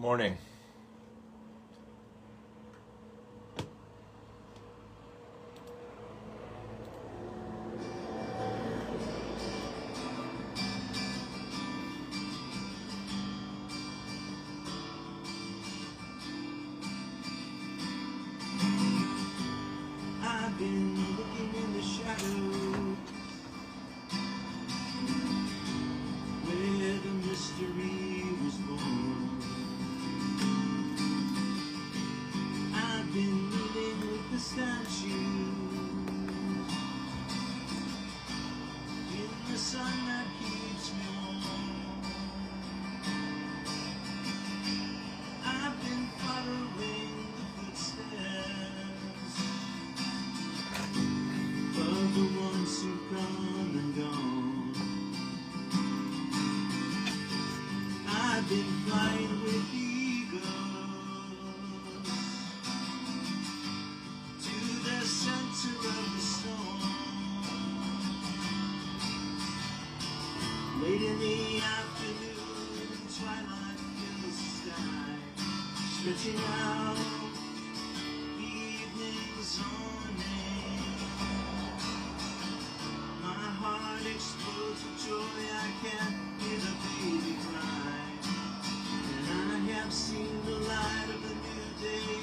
Morning. I've been looking in the shadows where the mystery was born. I've been kneeling with the statues in the sun that keeps me warm. I've been following the footsteps of the ones who've come and gone. I've been flying with eagles to the center of the storm. Late in the afternoon, twilight fills the sky, stretching out the evening's awning. My heart explodes with joy, I can't hear the baby cry. And I have seen the light of the new day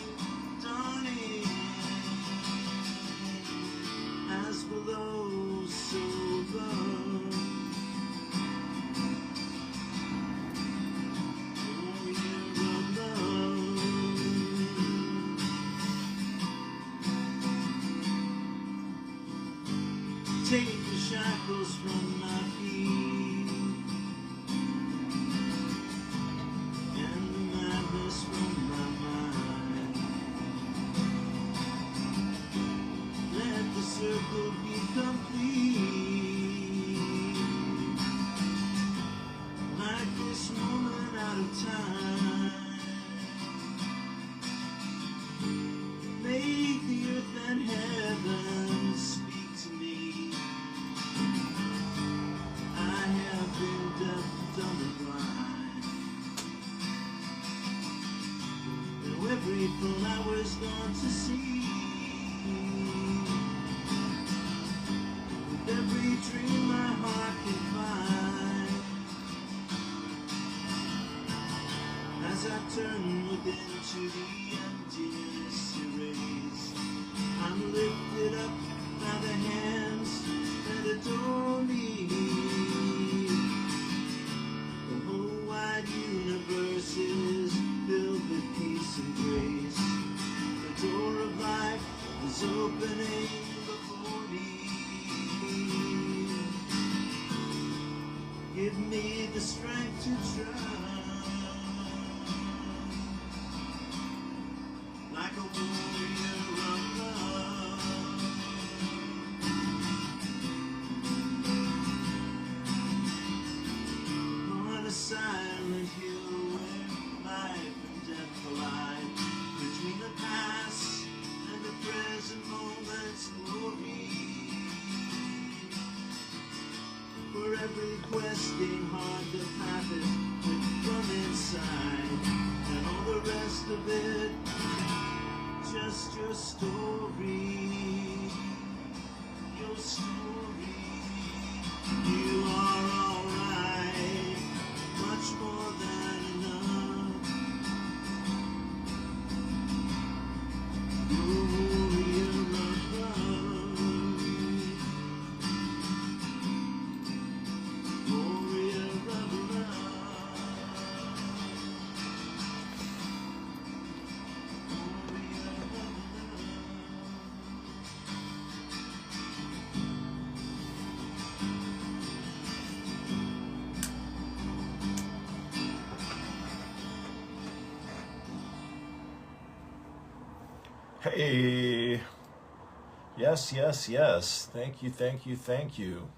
dawning. As below, so above. Warrior of love. Take the shackles from my feet and the madness from my mind. Let the circle be complete, like this moment out of time. Make the earth and heaven speak to me. I have been deaf, dumb, and blind. Now every flower's gone to seed. With every dream my heart can find. As I turn within to the emptiness erased, I'm lifted up by the hands that adore me. The whole wide universe is filled with peace and grace. The door of life is opening before me. Give me the strength to trust, like a warrior of love. On a silent hill where life and death collide, between the past and the present moment's glory. For every questing heart the path is lit from inside, and all the rest of it, just your story, your story. You are alright, much more than enough. You're a warrior of love, warrior of love. Hey. Yes, yes, yes. Thank you, thank you, thank you.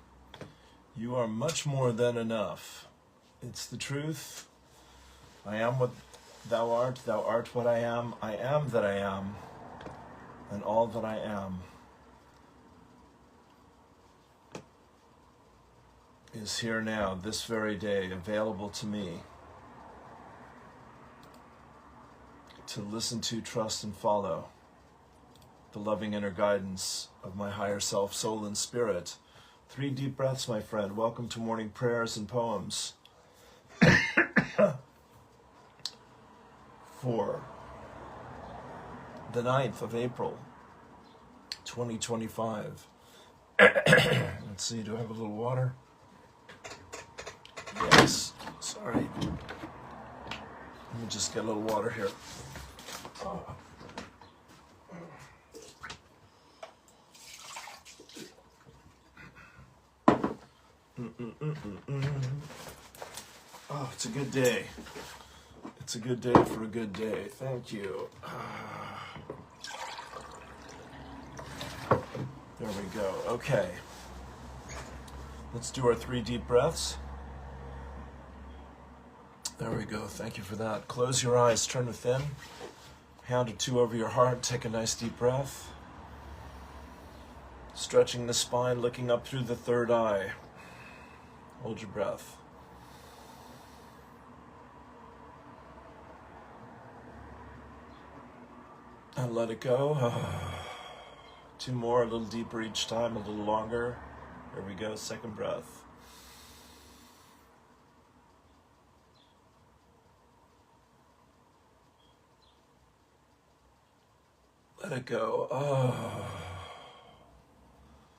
You are much more than enough. It's the truth. I am what thou art what I am that I am, and all that I am is here now, this very day, available to me. to listen to, trust, and follow the loving inner guidance of my higher self, soul, and spirit. 3 deep breaths, my friend. Welcome to morning prayers and poems for the 9th of April, 2025. Let's see, do I have a little water? Yes, sorry. Let me just get a little water here. Oh, it's a good day. It's a good day for a good day. Thank you. There we go. Okay. Let's do our 3 deep breaths. There we go. Thank you for that. Close your eyes, turn within. Hand or 2 over your heart. Take a nice deep breath. Stretching the spine, looking up through the 3rd eye. Hold your breath. And let it go. 2 more, a little deeper each time, a little longer. There we go, 2nd breath. Let it go.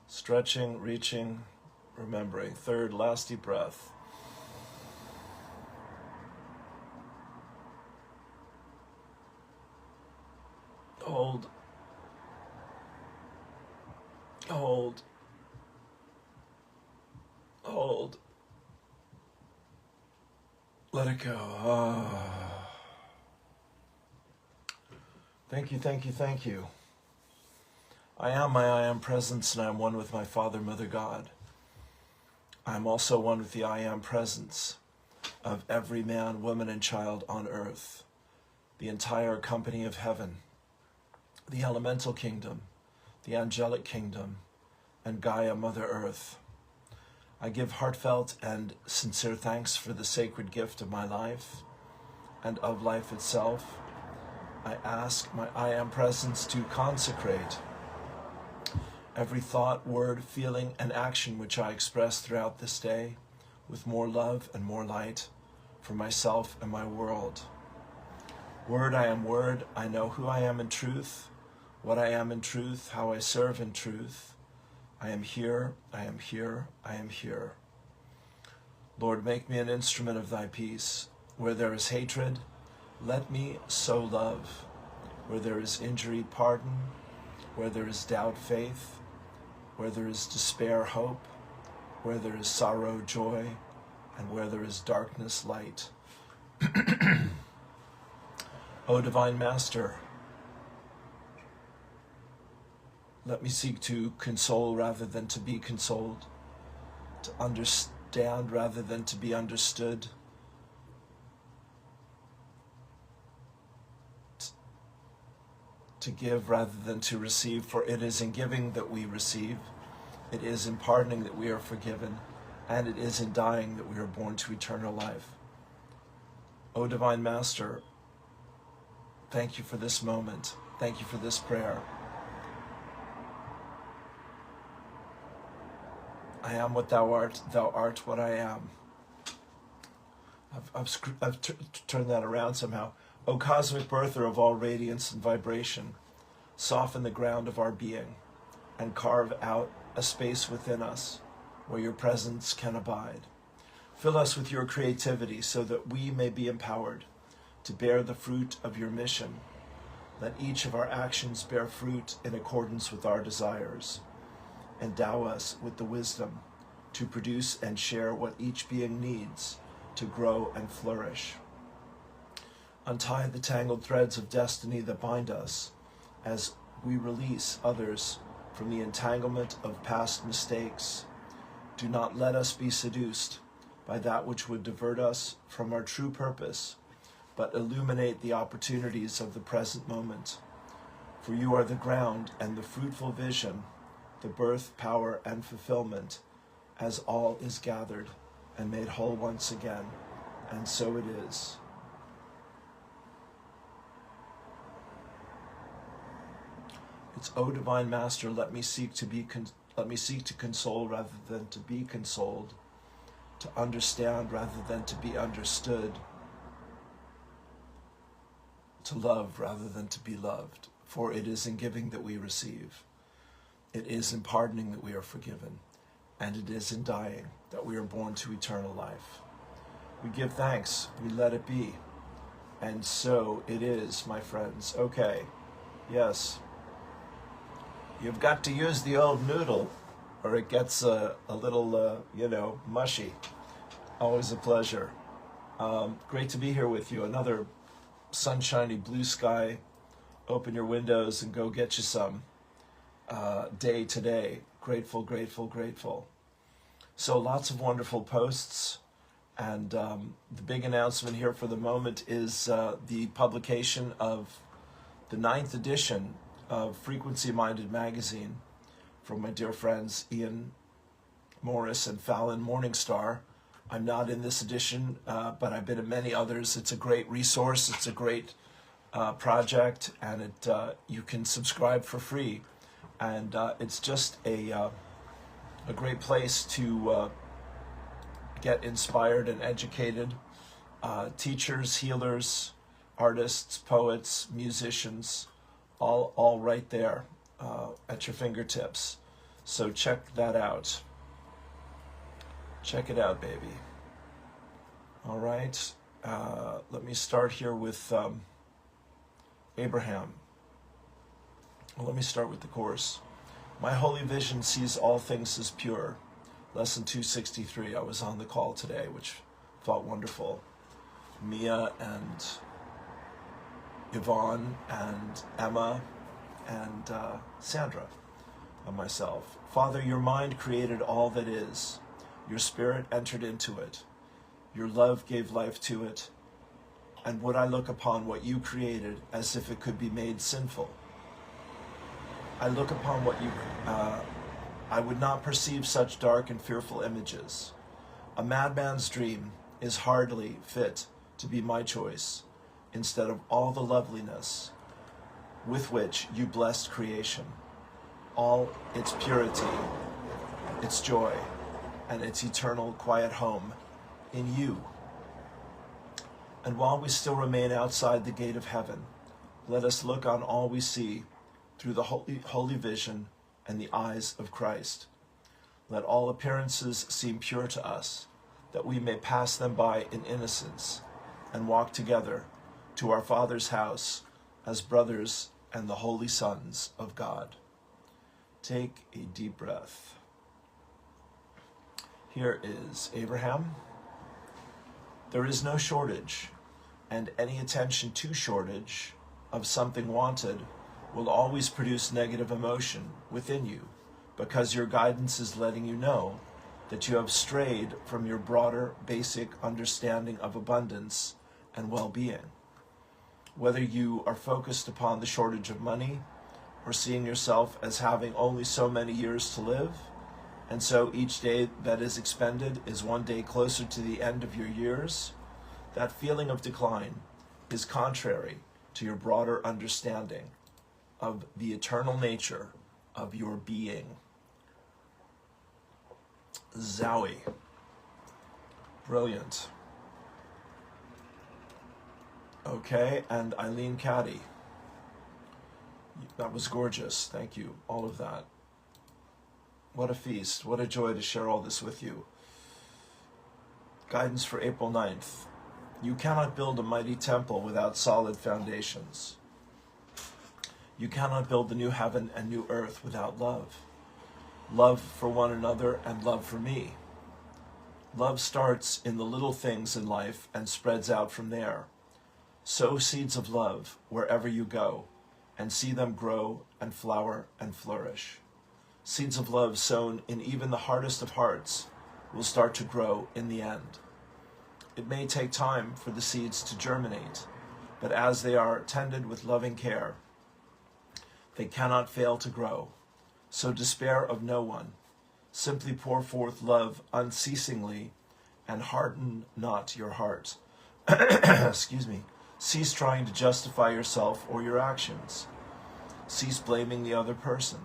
Stretching, reaching, remembering. 3rd, last deep breath. Hold. Hold. Hold. Let it go. Thank you, thank you, thank you. I am presence, and I am one with my Father, Mother, God. I am also one with the I am presence of every man, woman, and child on earth, the entire company of heaven, the elemental kingdom, the angelic kingdom, and Gaia, Mother Earth. I give heartfelt and sincere thanks for the sacred gift of my life and of life itself. I ask my I am presence to consecrate every thought, word, feeling, and action which I express throughout this day with more love and more light for myself and my world. Word, I am word. I know who I am in truth, what I am in truth, how I serve in truth. I am here, I am here, I am here. Lord, make me an instrument of thy peace. Where there is hatred, let me sow love. Where there is injury, pardon. Where there is doubt, faith. Where there is despair, hope. Where there is sorrow, joy. And where there is darkness, light. O Divine Master, let me seek to console rather than to be consoled, to understand rather than to be understood, to give rather than to receive, for it is in giving that we receive, it is in pardoning that we are forgiven, and it is in dying that we are born to eternal life. O Divine Master, thank you for this moment. Thank you for this prayer. I am what thou art what I am. I've turned that around somehow. O cosmic birther of all radiance and vibration, soften the ground of our being and carve out a space within us where your presence can abide. Fill us with your creativity so that we may be empowered to bear the fruit of your mission. Let each of our actions bear fruit in accordance with our desires. Endow us with the wisdom to produce and share what each being needs to grow and flourish. Untie the tangled threads of destiny that bind us as we release others from the entanglement of past mistakes. Do not let us be seduced by that which would divert us from our true purpose, but illuminate the opportunities of the present moment. For you are the ground and the fruitful vision, the birth, power, and fulfillment, as all is gathered and made whole once again, and so it is. It's, O divine Master, let me seek to console rather than to be consoled, to understand rather than to be understood, to love rather than to be loved. For it is in giving that we receive. It is in pardoning that we are forgiven. And it is in dying that we are born to eternal life. We give thanks, we let it be. And so it is, my friends. Okay, yes. You've got to use the old noodle, or it gets a little, mushy. Always a pleasure. Great to be here with you. Another sunshiny blue sky. Open your windows and go get you some. Day today. Grateful, grateful, grateful. So lots of wonderful posts. And the big announcement here for the moment is the publication of the 9th edition of Frequency Minded magazine from my dear friends Ian Morris and Fallon Morningstar. I'm not in this edition, but I've been in many others. It's a great resource. It's a great project, and it you can subscribe for free. And it's just a great place to get inspired and educated. Teachers, healers, artists, poets, musicians, all right there at your fingertips. So check that out. Check it out, baby. All right. Let me start here with Abraham. Well, let me start with the course. My holy vision sees all things as pure. Lesson 263. I was on the call today, which felt wonderful. Mia and Yvonne and Emma and Sandra and myself. Father, your mind created all that is. Your spirit entered into it. Your love gave life to it. And would I look upon what you created as if it could be made sinful? I look upon what you... I would not perceive such dark and fearful images. A madman's dream is hardly fit to be my choice, instead of all the loveliness with which you blessed creation, all its purity, its joy, and its eternal quiet home in you. And while we still remain outside the gate of heaven, let us look on all we see through the holy vision and the eyes of Christ. Let all appearances seem pure to us, that we may pass them by in innocence and walk together to our Father's house as brothers and the holy sons of God. Take a deep breath. Here is Abraham. There is no shortage, and any attention to shortage of something wanted will always produce negative emotion within you, because your guidance is letting you know that you have strayed from your broader, basic understanding of abundance and well-being. Whether you are focused upon the shortage of money, or seeing yourself as having only so many years to live, and so each day that is expended is one day closer to the end of your years, that feeling of decline is contrary to your broader understanding of the eternal nature of your being. Zowie. Brilliant. Okay, and Eileen Caddy. That was gorgeous. Thank you. All of that. What a feast. What a joy to share all this with you. Guidance for April 9th. You cannot build a mighty temple without solid foundations. You cannot build the new heaven and new earth without love. Love for one another and love for me. Love starts in the little things in life and spreads out from there. Sow seeds of love wherever you go, and see them grow and flower and flourish. Seeds of love sown in even the hardest of hearts will start to grow in the end. It may take time for the seeds to germinate, but as they are tended with loving care, they cannot fail to grow. So despair of no one. Simply pour forth love unceasingly and harden not your heart. Excuse me. Cease trying to justify yourself or your actions. Cease blaming the other person.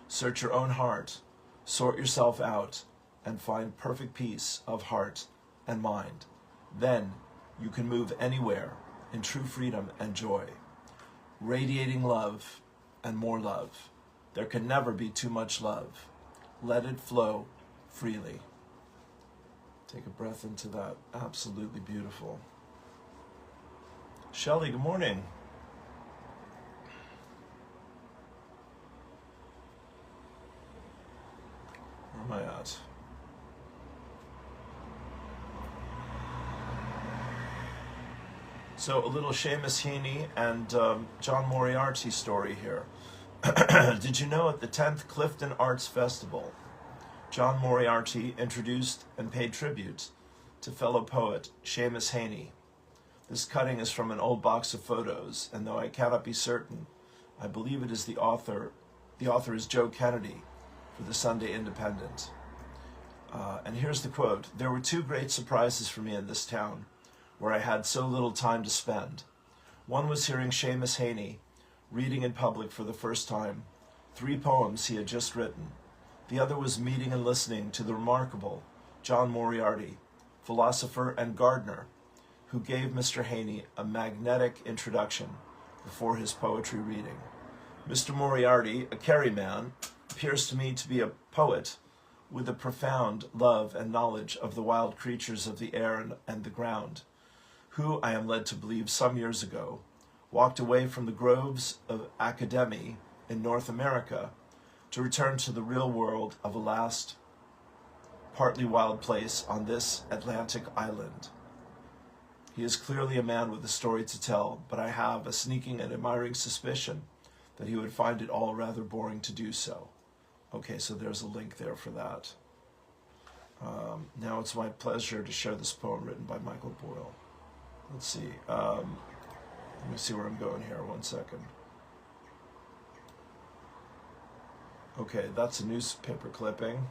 Search your own heart, sort yourself out, and find perfect peace of heart and mind. Then you can move anywhere in true freedom and joy, radiating love and more love. There can never be too much love. Let it flow freely. Take a breath into that. Absolutely beautiful. Shelley, good morning. Where am I at? So a little Seamus Heaney and John Moriarty story here. Did you know at the 10th Clifton Arts Festival, John Moriarty introduced and paid tribute to fellow poet Seamus Heaney. This cutting is from an old box of photos, and though I cannot be certain, I believe it is the author. The author is Joe Kennedy for the Sunday Independent. And here's the quote. There were two great surprises for me in this town, where I had so little time to spend. One was hearing Seamus Heaney reading in public for the first time 3 poems he had just written. The other was meeting and listening to the remarkable John Moriarty, philosopher and gardener, who gave Mr. Heaney a magnetic introduction before his poetry reading. Mr. Moriarty, a Kerry man, appears to me to be a poet with a profound love and knowledge of the wild creatures of the air and the ground, who, I am led to believe some years ago, walked away from the groves of academy in North America to return to the real world of a last, partly wild place on this Atlantic island. He is clearly a man with a story to tell, but I have a sneaking and admiring suspicion that he would find it all rather boring to do so. Okay, so there's a link there for that. Now it's my pleasure to share this poem written by Michael Boyle. Let's see. Let me see where I'm going here. 1 second. Okay, that's a newspaper clipping.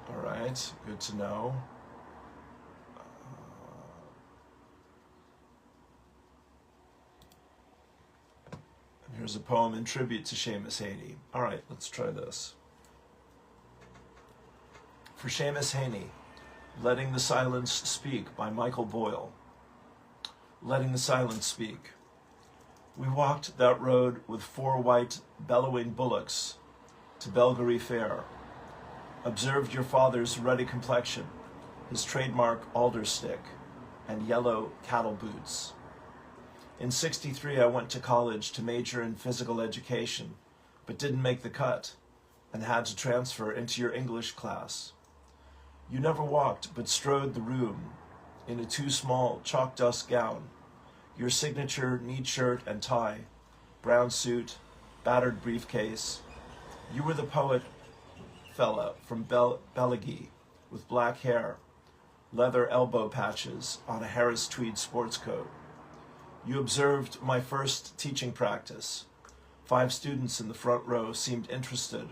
All right, good to know. And here's a poem in tribute to Seamus Heaney. All right, let's try this. For Seamus Heaney, Letting the Silence Speak by Michael Boyle. Letting the silence speak. We walked that road with 4 white bellowing bullocks to Belgary Fair. Observed your father's ruddy complexion, his trademark alder stick, and yellow cattle boots. In '63, I went to college to major in physical education, but didn't make the cut and had to transfer into your English class. You never walked, but strode the room in a too small chalk dust gown, your signature neat shirt and tie, brown suit, battered briefcase. You were the poet fella from Bellaghy with black hair, leather elbow patches on a Harris tweed sports coat. You observed my first teaching practice. 5 students in the front row seemed interested,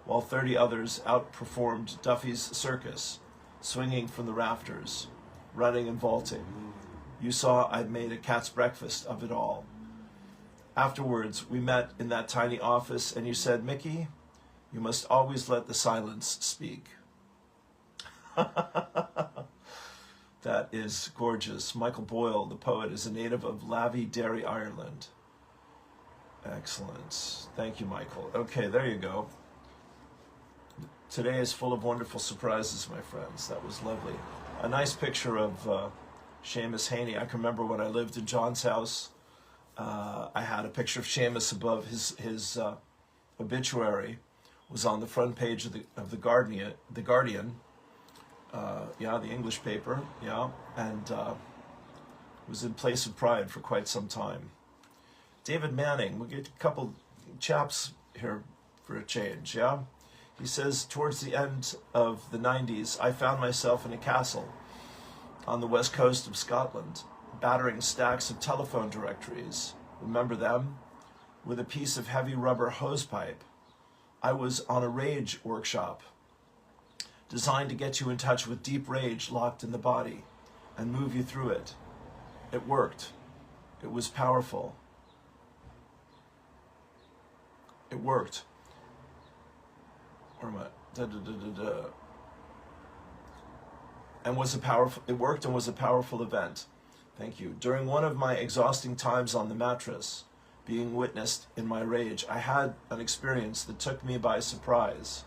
while 30 others outperformed Duffy's circus, swinging from the rafters, running and vaulting. You saw I'd made a cat's breakfast of it all. Afterwards, we met in that tiny office, and you said, Mickey, you must always let the silence speak. That is gorgeous. Michael Boyle, the poet, is a native of Lavey, Derry, Ireland. Excellent. Thank you, Michael. Okay, there you go. Today is full of wonderful surprises, my friends. That was lovely. A nice picture of Seamus Heaney. I can remember when I lived in John's house, I had a picture of Seamus above his obituary. Was on the front page of the Guardian. The English paper. Yeah, and was in place of pride for quite some time. David Manning. We'll get a couple chaps here for a change. Yeah. He says, towards the end of the 90s, I found myself in a castle on the west coast of Scotland, battering stacks of telephone directories. Remember them? With a piece of heavy rubber hosepipe. I was on a rage workshop, designed to get you in touch with deep rage locked in the body and move you through it. It worked. It was powerful. It worked. Where am I? And was a powerful. It worked and was a powerful event. Thank you. During one of my exhausting times on the mattress, being witnessed in my rage, I had an experience that took me by surprise.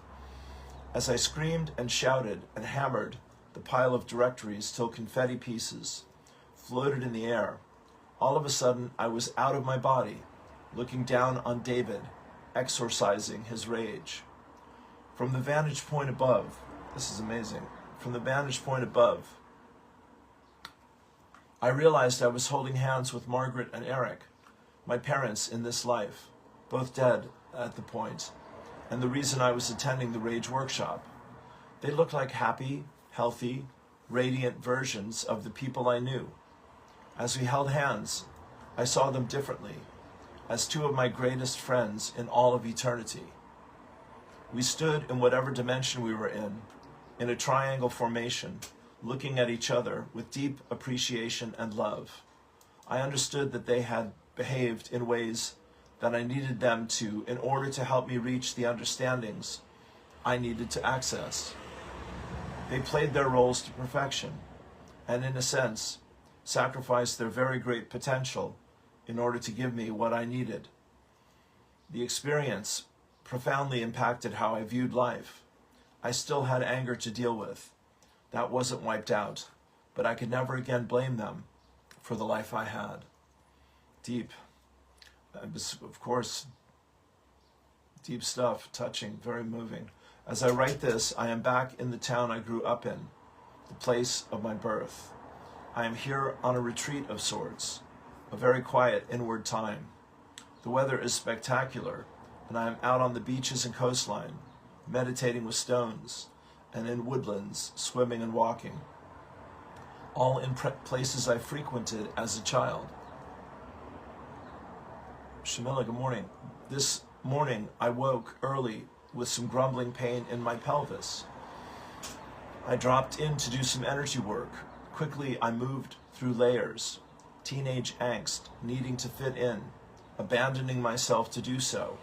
As I screamed and shouted and hammered the pile of directories till confetti pieces floated in the air, all of a sudden I was out of my body, looking down on David, exorcising his rage. From the vantage point above, this is amazing, from the vantage point above, I realized I was holding hands with Margaret and Eric, my parents in this life, both dead at the point, and the reason I was attending the Rage Workshop. They looked like happy, healthy, radiant versions of the people I knew. As we held hands, I saw them differently, as two of my greatest friends in all of eternity. We stood in whatever dimension we were in a triangle formation, looking at each other with deep appreciation and love. I understood that they had behaved in ways that I needed them to in order to help me reach the understandings I needed to access. They played their roles to perfection, and in a sense, sacrificed their very great potential in order to give me what I needed. The experience profoundly impacted how I viewed life. I still had anger to deal with. That wasn't wiped out, but I could never again blame them for the life I had. Deep. Of course, deep stuff, touching, very moving. As I write this, I am back in the town I grew up in, the place of my birth. I am here on a retreat of sorts, a very quiet inward time. The weather is spectacular, and I am out on the beaches and coastline, meditating with stones, and in woodlands, swimming and walking, all in places I frequented as a child. Shamila, good morning. This morning I woke early with some grumbling pain in my pelvis. I dropped in to do some energy work. Quickly I moved through layers, teenage angst, needing to fit in, abandoning myself to do so.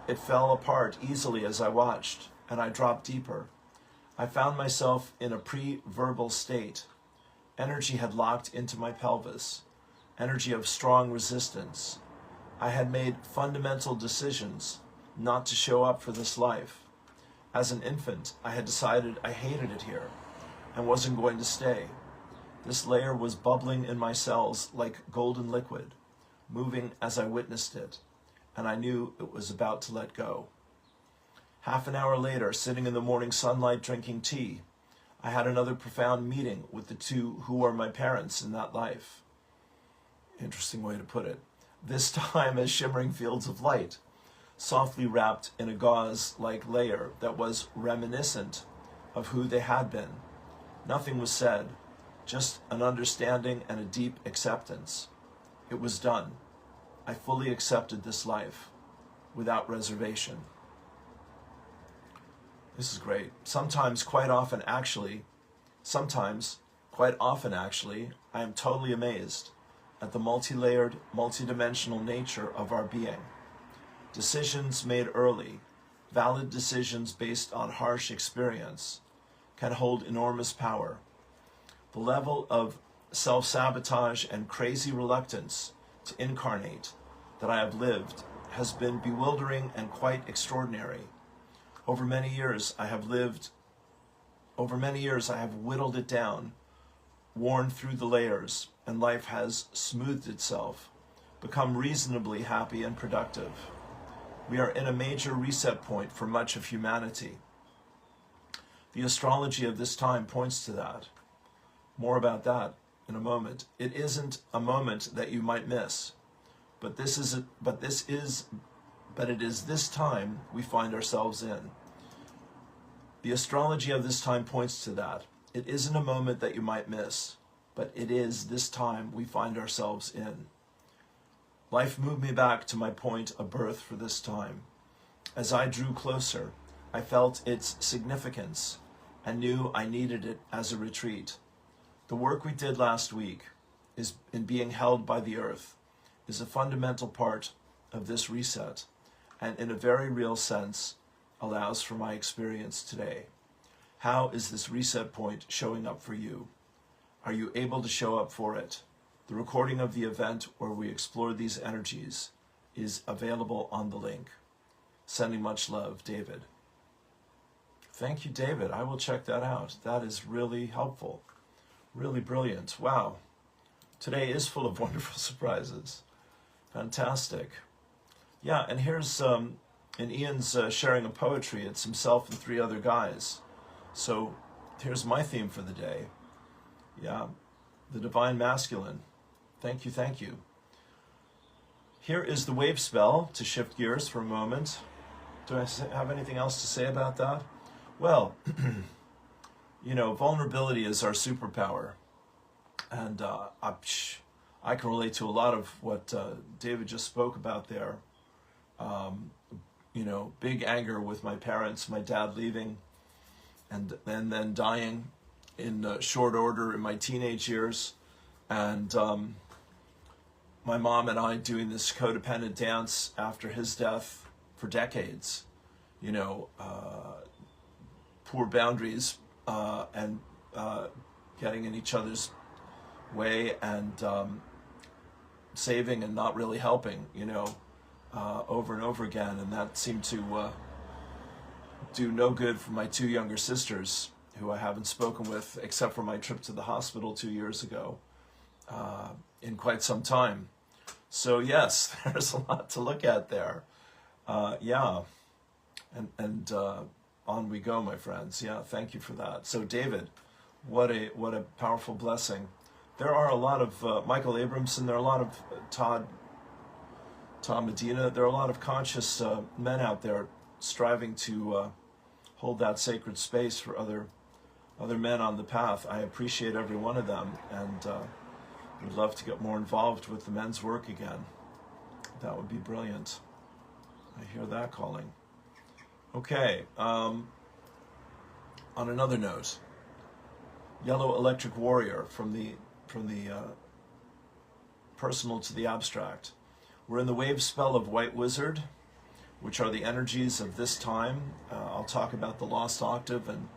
It fell apart easily as I watched, and I dropped deeper. I found myself in a pre-verbal state. Energy had locked into my pelvis, energy of strong resistance. I had made fundamental decisions not to show up for this life. As an infant, I had decided I hated it here and wasn't going to stay. This layer was bubbling in my cells like golden liquid, moving as I witnessed it, and I knew it was about to let go. Half an hour later, sitting in the morning sunlight drinking tea, I had another profound meeting with the two who were my parents in that life. Interesting way to put it. This time as shimmering fields of light, softly wrapped in a gauze-like layer that was reminiscent of who they had been. Nothing was said, just an understanding and a deep acceptance. It was done. I fully accepted this life, without reservation. This is great. Sometimes, quite often actually, I am totally amazed at the multi-layered, multi-dimensional nature of our being. Decisions made early, valid decisions based on harsh experience, can hold enormous power. The level of self-sabotage and crazy reluctance to incarnate that I have lived has been bewildering and quite extraordinary. Over many years I have whittled it down, worn through the layers, and life has smoothed itself, become reasonably happy and productive. We are in a major reset point for much of humanity. The astrology of this time points to that. More about that in a moment. It isn't a moment that you might miss, but it is this time we find ourselves in. The astrology of this time points to that. It isn't a moment that you might miss, but it is this time we find ourselves in. Life moved me back to my point of birth for this time. As I drew closer, I felt its significance and knew I needed it as a retreat. The work we did last week is in being held by the earth is a fundamental part of this reset, and in a very real sense allows for my experience today. How is this reset point showing up for you? Are you able to show up for it? The recording of the event where we explore these energies is available on the link. Sending much love, David. Thank you, David. I will check that out. That is really helpful. Really brilliant. Wow. Today is full of wonderful surprises. Fantastic. Yeah, and here's, and Ian's sharing a poetry. It's himself and 3 other guys. So here's my theme for the day. Yeah, the Divine Masculine. Thank you, thank you. Here is the wave spell to shift gears for a moment. Do I have anything else to say about that? Well, you know, vulnerability is our superpower. And I can relate to a lot of what David just spoke about there. You know, big anger with my parents, my dad leaving, and then dying in short order in my teenage years. And my mom and I doing this codependent dance after his death for decades. You know, poor boundaries and getting in each other's way and saving and not really helping, you know, over and over again. And that seemed to do no good for my 2 younger sisters, who I haven't spoken with except for my trip to the hospital 2 years ago, in quite some time. So yes, there's a lot to look at there. Yeah, and on we go, my friends. Yeah, thank you for that. So David, what a powerful blessing. There are a lot of Michael Abramson. There are a lot of Tom Medina. There are a lot of conscious men out there striving to hold that sacred space for other men on the path. I appreciate every one of them, and would love to get more involved with the men's work again. That would be brilliant. I hear that calling. Okay. On another note, Yellow Electric Warrior, from the personal to the abstract. We're in the wave spell of White Wizard, which are the energies of this time. I'll talk about the Lost Octave and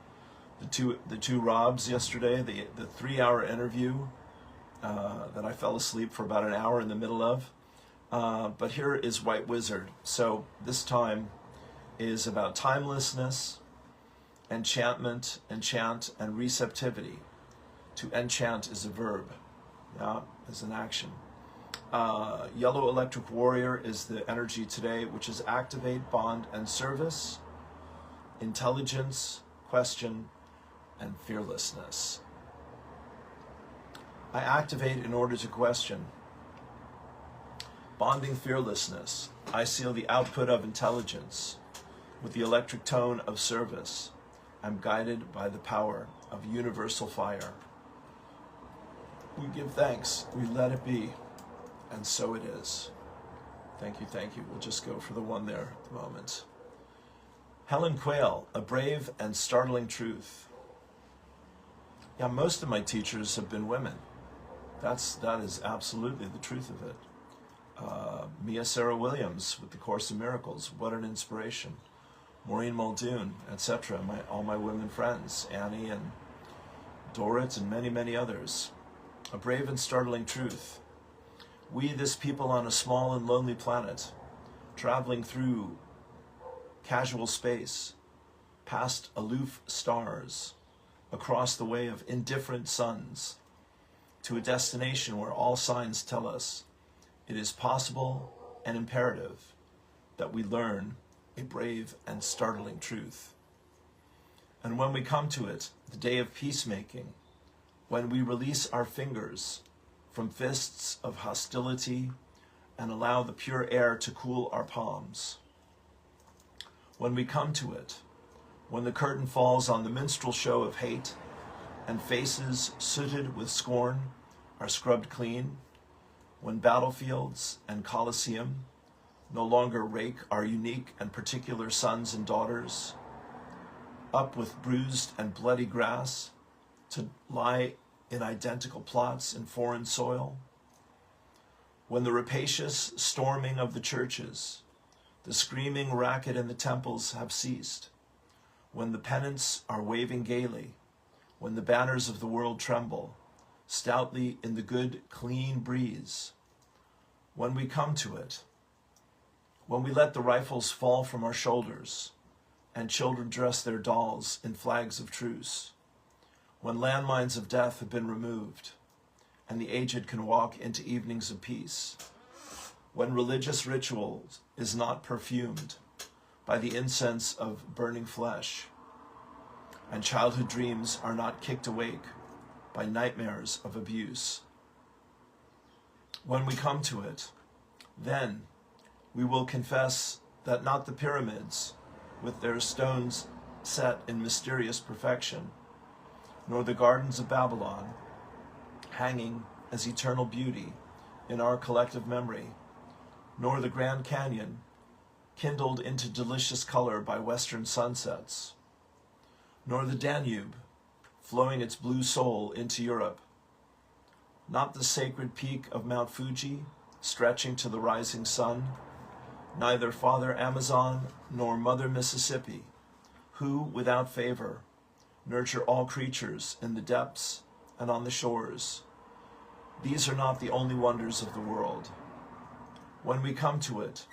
the two Robs yesterday, the 3-hour interview that I fell asleep for about an hour in the middle of. But here is White Wizard. So this time is about timelessness, enchantment, enchant, and receptivity. To enchant is a verb, yeah, is an action. Yellow Electric Warrior is the energy today, which is activate, bond, and service, intelligence, question, and fearlessness. I activate in order to question. Bonding fearlessness. I seal the output of intelligence with the electric tone of service. I'm guided by the power of universal fire. We give thanks, we let it be, and so it is. Thank you, thank you. We'll just go for the one there at the moment. Helen Quayle, a brave and startling truth. Yeah, most of my teachers have been women. That is absolutely the truth of it. Mia Sarah Williams with the Course in Miracles, what an inspiration. Maureen Muldoon, etc. All my women friends, Annie and Dorit and many, many others. A brave and startling truth. We, this people on a small and lonely planet, traveling through casual space, past aloof stars, across the way of indifferent suns, to a destination where all signs tell us it is possible and imperative that we learn a brave and startling truth. And when we come to it, the day of peacemaking, when we release our fingers from fists of hostility and allow the pure air to cool our palms, when we come to it, when the curtain falls on the minstrel show of hate and faces sooted with scorn are scrubbed clean, when battlefields and Colosseum no longer rake our unique and particular sons and daughters up with bruised and bloody grass to lie in identical plots in foreign soil, when the rapacious storming of the churches The screaming racket in the temples have ceased. When the pennants are waving gaily, when the banners of the world tremble, stoutly in the good, clean breeze, when we come to it, when we let the rifles fall from our shoulders, and children dress their dolls in flags of truce, when landmines of death have been removed, and the aged can walk into evenings of peace, when religious ritual is not perfumed by the incense of burning flesh, and childhood dreams are not kicked awake by nightmares of abuse. When we come to it, then we will confess that not the pyramids, with their stones set in mysterious perfection, nor the gardens of Babylon, hanging as eternal beauty in our collective memory, nor the Grand Canyon, kindled into delicious color by western sunsets, nor the Danube, flowing its blue soul into Europe, not the sacred peak of Mount Fuji, stretching to the rising sun, neither Father Amazon nor Mother Mississippi, who, without favor, nurture all creatures in the depths and on the shores. These are not the only wonders of the world. When we come to it,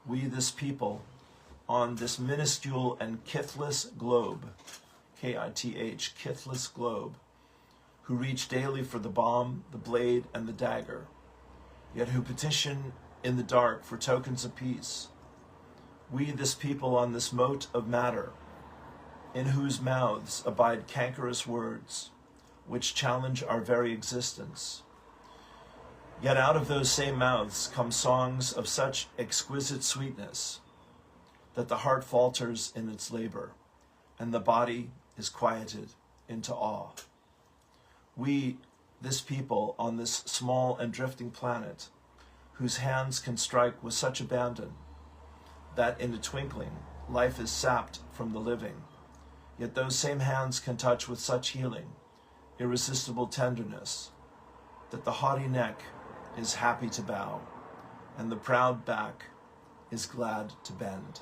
we, this people, on this minuscule and kithless globe, K-I-T-H, kithless globe, who reach daily for the bomb, the blade, and the dagger, yet who petition in the dark for tokens of peace. We, this people on this mote of matter, in whose mouths abide cankerous words, which challenge our very existence. Yet out of those same mouths come songs of such exquisite sweetness that the heart falters in its labor, and the body is quieted into awe. We, this people on this small and drifting planet, whose hands can strike with such abandon that in a twinkling life is sapped from the living, yet those same hands can touch with such healing, irresistible tenderness, that the haughty neck is happy to bow, and the proud back is glad to bend.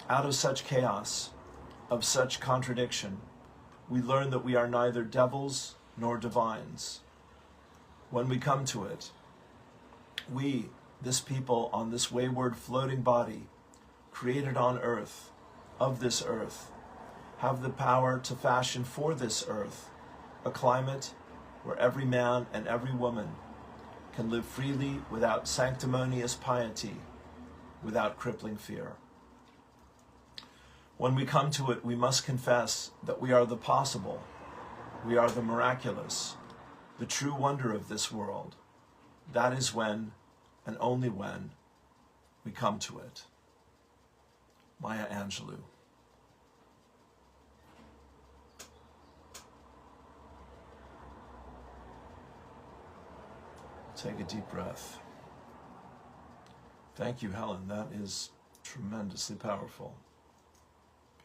Out of such chaos, of such contradiction, we learn that we are neither devils nor divines. When we come to it, we, this people on this wayward floating body, created on earth, of this earth, have the power to fashion for this earth a climate where every man and every woman can live freely without sanctimonious piety, without crippling fear. When we come to it, we must confess that we are the possible, we are the miraculous, the true wonder of this world. That is when, and only when, we come to it. Maya Angelou. Take a deep breath. Thank you, Helen. That is tremendously powerful.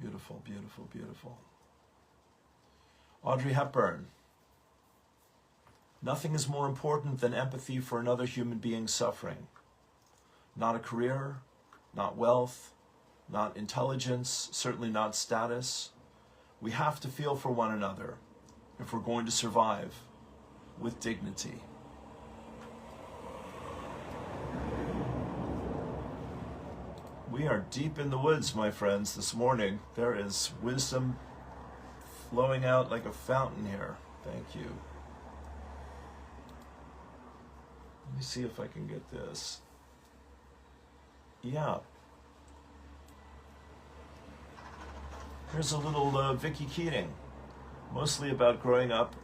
Beautiful, beautiful, beautiful. Audrey Hepburn. Nothing is more important than empathy for another human being's suffering. Not a career, not wealth, not intelligence, certainly not status. We have to feel for one another if we're going to survive with dignity. We are deep in the woods, my friends, this morning. There is wisdom flowing out like a fountain here. Thank you. Let me see if I can get this. Yeah. Here's a little Vicky Keating, mostly about growing up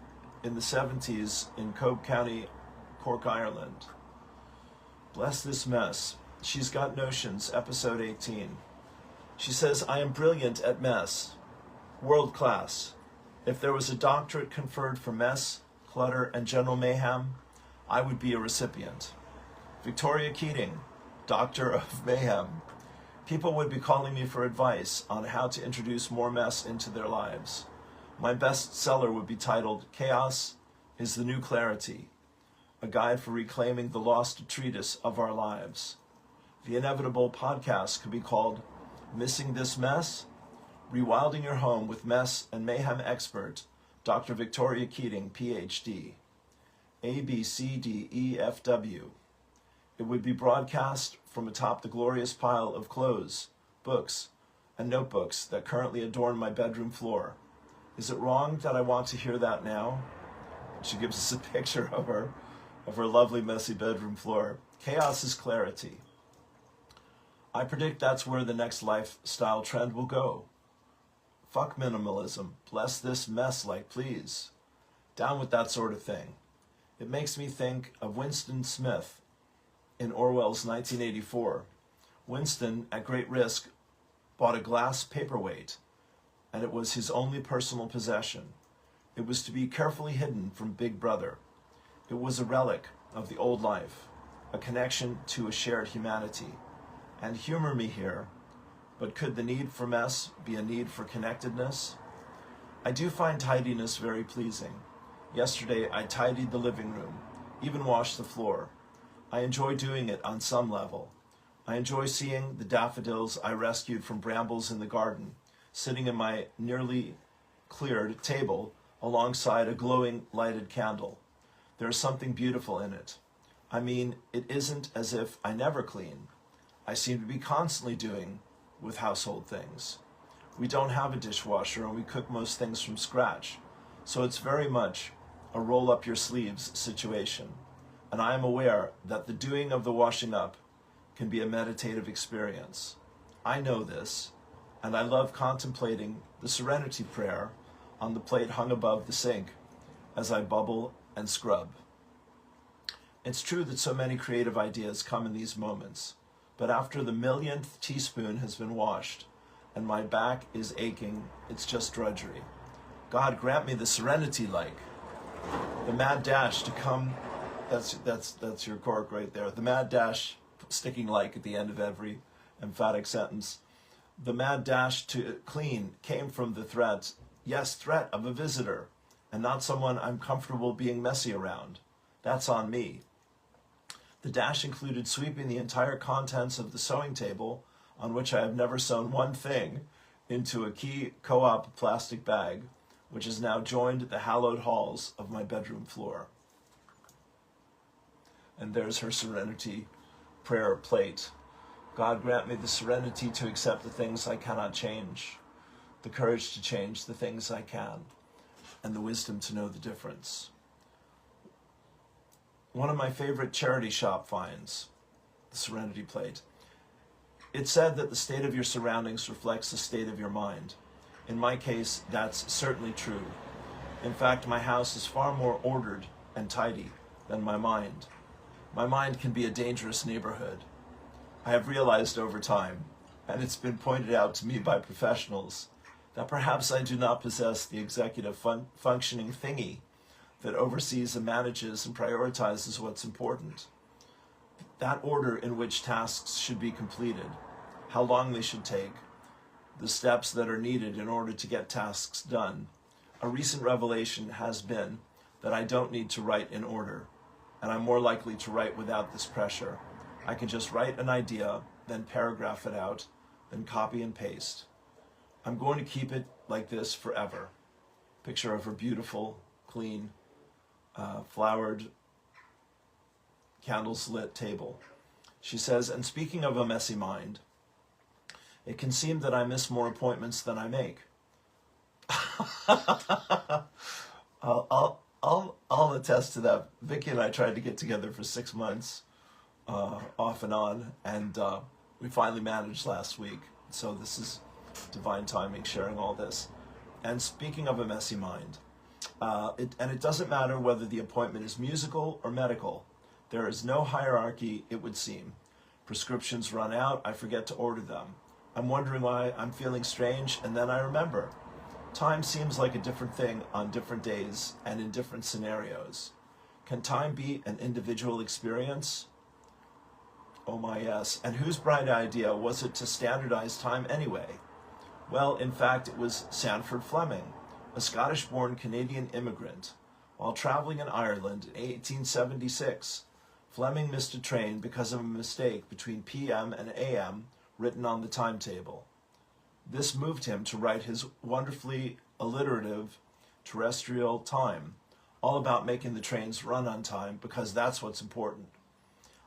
in the 70s in Cope County, Cork, Ireland. Bless this mess. She's Got Notions, episode 18. She says, I am brilliant at mess. World class. If there was a doctorate conferred for mess, clutter, and general mayhem, I would be a recipient. Victoria Keating, Doctor of Mayhem. People would be calling me for advice on how to introduce more mess into their lives. My bestseller would be titled, Chaos is the New Clarity, a guide for reclaiming the lost treatise of our lives. The inevitable podcast could be called Missing This Mess? Rewilding Your Home with Mess and Mayhem expert, Dr. Victoria Keating, PhD. A, B, C, D, E, F, W. It would be broadcast from atop the glorious pile of clothes, books, and notebooks that currently adorn my bedroom floor. Is it wrong that I want to hear that now? She gives us a picture of her lovely messy bedroom floor. Chaos is clarity. I predict that's where the next lifestyle trend will go. Fuck minimalism. Bless this mess like please. Down with that sort of thing. It makes me think of Winston Smith in Orwell's 1984. Winston, at great risk, bought a glass paperweight, and it was his only personal possession. It was to be carefully hidden from Big Brother. It was a relic of the old life, a connection to a shared humanity. And humor me here, but could the need for mess be a need for connectedness? I do find tidiness very pleasing. Yesterday I tidied the living room, even washed the floor. I enjoy doing it on some level. I enjoy seeing the daffodils I rescued from brambles in the garden, sitting in my nearly cleared table alongside a glowing lighted candle. There is something beautiful in it. I mean, it isn't as if I never clean. I seem to be constantly doing with household things. We don't have a dishwasher and we cook most things from scratch. So it's very much a roll up your sleeves situation. And I am aware that the doing of the washing up can be a meditative experience. I know this, and I love contemplating the serenity prayer on the plate hung above the sink as I bubble and scrub. It's true that so many creative ideas come in these moments, but after the millionth teaspoon has been washed and my back is aching, it's just drudgery. God grant me the serenity like, the mad dash to come, that's your cork right there, the mad dash sticking like at the end of every emphatic sentence. The mad dash to clean came from the threat of a visitor, and not someone I'm comfortable being messy around. That's on me. The dash included sweeping the entire contents of the sewing table, on which I have never sewn one thing, into a key co-op plastic bag, which has now joined the hallowed halls of my bedroom floor. And there's her serenity prayer plate. God grant me the serenity to accept the things I cannot change, the courage to change the things I can, and the wisdom to know the difference. One of my favorite charity shop finds, the serenity plate. It said that the state of your surroundings reflects the state of your mind. In my case, that's certainly true. In fact, my house is far more ordered and tidy than my mind. My mind can be a dangerous neighborhood. I have realized over time, and it's been pointed out to me by professionals, that perhaps I do not possess the executive functioning thingy that oversees and manages and prioritizes what's important. That order in which tasks should be completed, how long they should take, the steps that are needed in order to get tasks done. A recent revelation has been that I don't need to write in order, and I'm more likely to write without this pressure. I can just write an idea, then paragraph it out, then copy and paste. I'm going to keep it like this forever. Picture of her beautiful, clean, flowered, candles lit table. She says, and speaking of a messy mind, it can seem that I miss more appointments than I make. I'll attest to that. Vicky and I tried to get together for 6 months, off and on, and we finally managed last week. So this is divine timing, sharing all this. And speaking of a messy mind, it doesn't matter whether the appointment is musical or medical. There is no hierarchy, it would seem. Prescriptions run out, I forget to order them. I'm wondering why I'm feeling strange, and then I remember. Time seems like a different thing on different days and in different scenarios. Can time be an individual experience? Oh my, yes. And whose bright idea was it to standardize time anyway? Well, in fact, it was Sanford Fleming, a Scottish-born Canadian immigrant. While traveling in Ireland in 1876, Fleming missed a train because of a mistake between PM and AM written on the timetable. This moved him to write his wonderfully alliterative Terrestrial Time, all about making the trains run on time because that's what's important.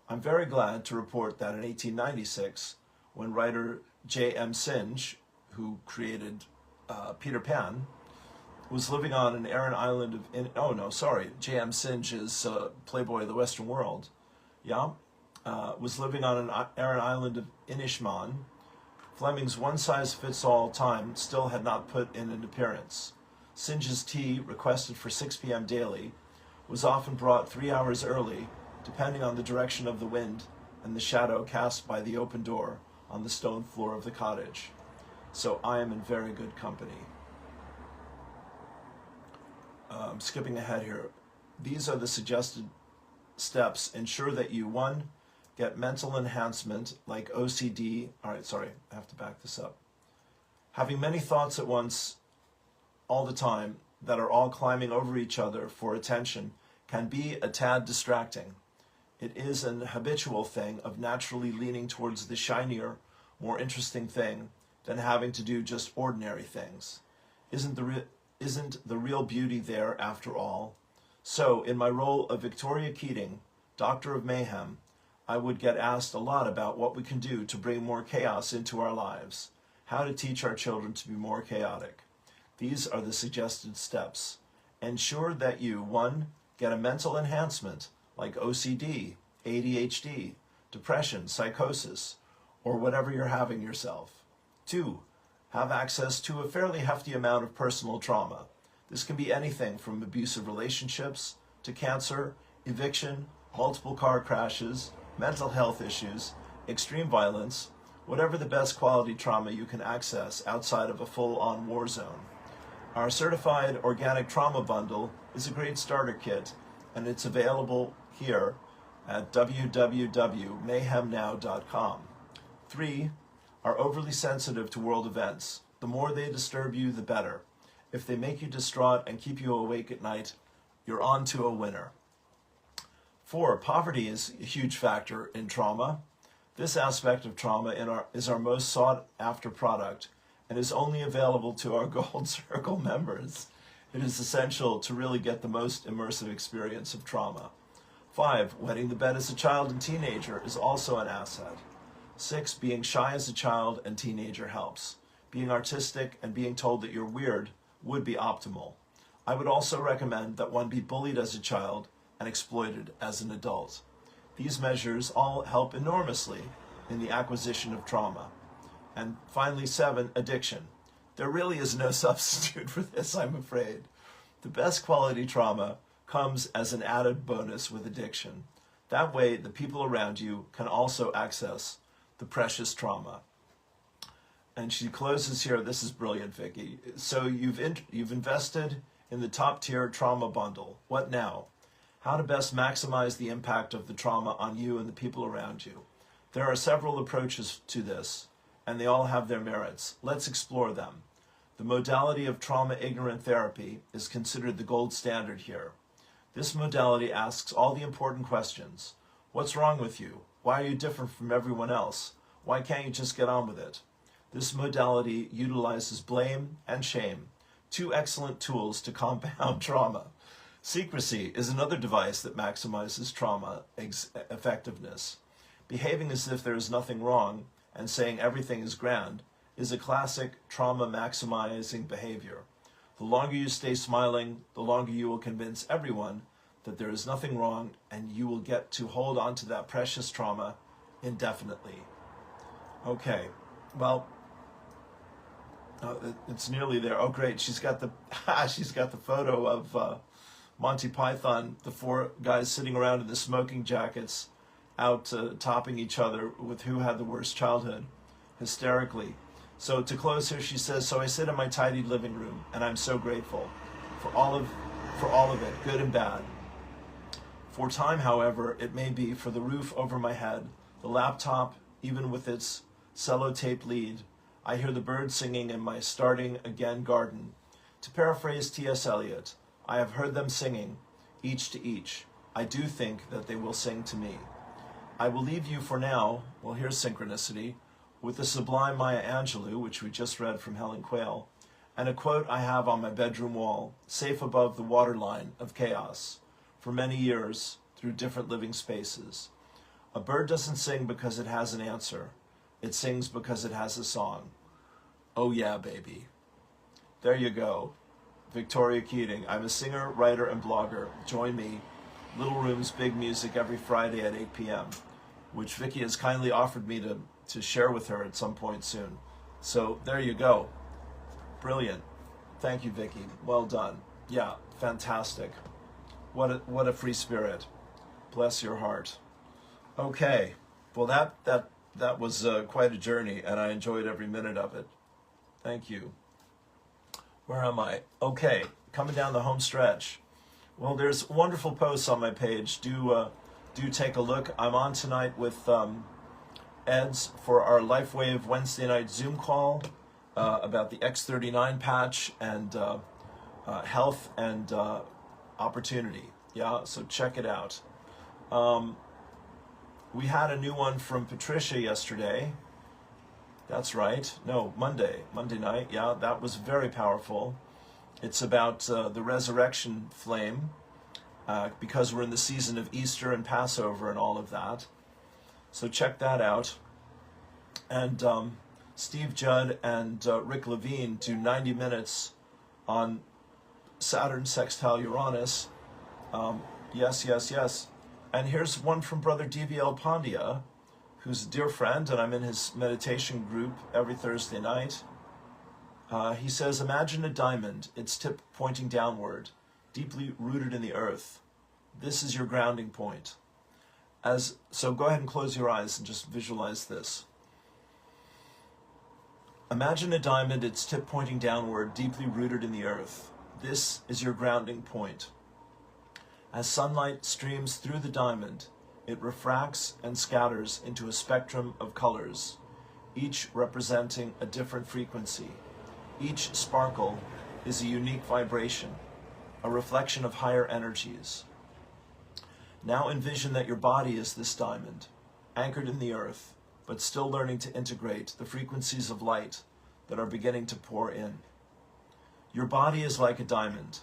I'm very glad to report that in 1896, when writer J.M. Synge, who created Peter Pan, was living on an Aran island of... J.M. Synge is Playboy of the Western World. Was living on an Aran island of Inishmaan. Fleming's one-size-fits-all time still had not put in an appearance. Synge's tea, requested for 6 p.m. daily, was often brought 3 hours early, depending on the direction of the wind and the shadow cast by the open door on the stone floor of the cottage. So I am in very good company. I'm skipping ahead here. These are the suggested steps. Ensure that you, 1, get mental enhancement like OCD. All right, sorry, I have to back this up. Having many thoughts at once all the time that are all climbing over each other for attention can be a tad distracting. It is an habitual thing of naturally leaning towards the shinier, more interesting thing than having to do just ordinary things. Isn't the real beauty there after all? So, in my role of Victoria Keating, Doctor of Mayhem, I would get asked a lot about what we can do to bring more chaos into our lives, how to teach our children to be more chaotic. These are the suggested steps. Ensure that you, 1, get a mental enhancement like OCD, ADHD, depression, psychosis, or whatever you're having yourself. 2, have access to a fairly hefty amount of personal trauma. This can be anything from abusive relationships to cancer, eviction, multiple car crashes, mental health issues, extreme violence, whatever the best quality trauma you can access outside of a full-on war zone. Our certified organic trauma bundle is a great starter kit, and it's available here at www.mayhemnow.com. 3, are overly sensitive to world events. The more they disturb you, the better. If they make you distraught and keep you awake at night, you're on to a winner. 4, poverty is a huge factor in trauma. This aspect of trauma is our most sought-after product and is only available to our Gold Circle members. It is essential to really get the most immersive experience of trauma. 5, wetting the bed as a child and teenager is also an asset. 6, being shy as a child and teenager helps. Being artistic and being told that you're weird would be optimal. I would also recommend that one be bullied as a child and exploited as an adult. These measures all help enormously in the acquisition of trauma. And finally, 7, addiction. There really is no substitute for this, I'm afraid. The best quality trauma comes as an added bonus with addiction. That way, the people around you can also access the precious trauma. And she closes here, this is brilliant, Vicky. So you've invested in the top tier trauma bundle. What now? How to best maximize the impact of the trauma on you and the people around you. There are several approaches to this, and they all have their merits. Let's explore them. The modality of trauma-ignorant therapy is considered the gold standard here. This modality asks all the important questions. What's wrong with you? Why are you different from everyone else? Why can't you just get on with it? This modality utilizes blame and shame, 2 excellent tools to compound trauma. Secrecy is another device that maximizes trauma effectiveness. Behaving as if there is nothing wrong and saying everything is grand is a classic trauma-maximizing behavior. The longer you stay smiling, the longer you will convince everyone that there is nothing wrong, and you will get to hold on to that precious trauma indefinitely. Okay, well, it's nearly there. Oh, great! She's got the photo of Monty Python, the 4 guys sitting around in the smoking jackets, out topping each other with who had the worst childhood, hysterically. So to close here, she says, so I sit in my tidied living room, and I'm so grateful for all of it, good and bad. For time, however, it may be for the roof over my head, the laptop, even with its cellotape lead. I hear the birds singing in my starting again garden. To paraphrase T.S. Eliot, I have heard them singing, each to each. I do think that they will sing to me. I will leave you for now, well, here's synchronicity, with the sublime Maya Angelou, which we just read from Helen Quayle, and a quote I have on my bedroom wall, safe above the waterline of chaos, for many years, through different living spaces. A bird doesn't sing because it has an answer. It sings because it has a song. Oh yeah, baby. There you go. Victoria Keating. I'm a singer, writer, and blogger. Join me. Little Rooms, Big Music every Friday at 8 p.m., which Vicky has kindly offered me to share with her at some point soon. So there you go. Brilliant. Thank you, Vicky. Well done. Yeah, fantastic. What a free spirit. Bless your heart. Okay. Well, that was quite a journey, and I enjoyed every minute of it. Thank you. Where am I? Okay, coming down the home stretch. Well, there's wonderful posts on my page. Do take a look. I'm on tonight with Eds for our LifeWave Wednesday night Zoom call about the X39 patch and health and opportunity. Yeah, so check it out. We had a new one from Patricia yesterday. That's right. No, Monday night. Yeah, that was very powerful. It's about the resurrection flame, because we're in the season of Easter and Passover and all of that. So check that out. And Steve Judd and Rick Levine do 90 minutes on Saturn sextile Uranus. Yes. And here's one from Brother DVL Pandya, who's a dear friend, and I'm in his meditation group every Thursday night. He says, imagine a diamond, its tip pointing downward, deeply rooted in the earth. This is your grounding point. So go ahead and close your eyes and just visualize this. Imagine a diamond, its tip pointing downward, deeply rooted in the earth. This is your grounding point. As sunlight streams through the diamond, it refracts and scatters into a spectrum of colors, each representing a different frequency. Each sparkle is a unique vibration, a reflection of higher energies. Now envision that your body is this diamond, anchored in the earth, but still learning to integrate the frequencies of light that are beginning to pour in. Your body is like a diamond.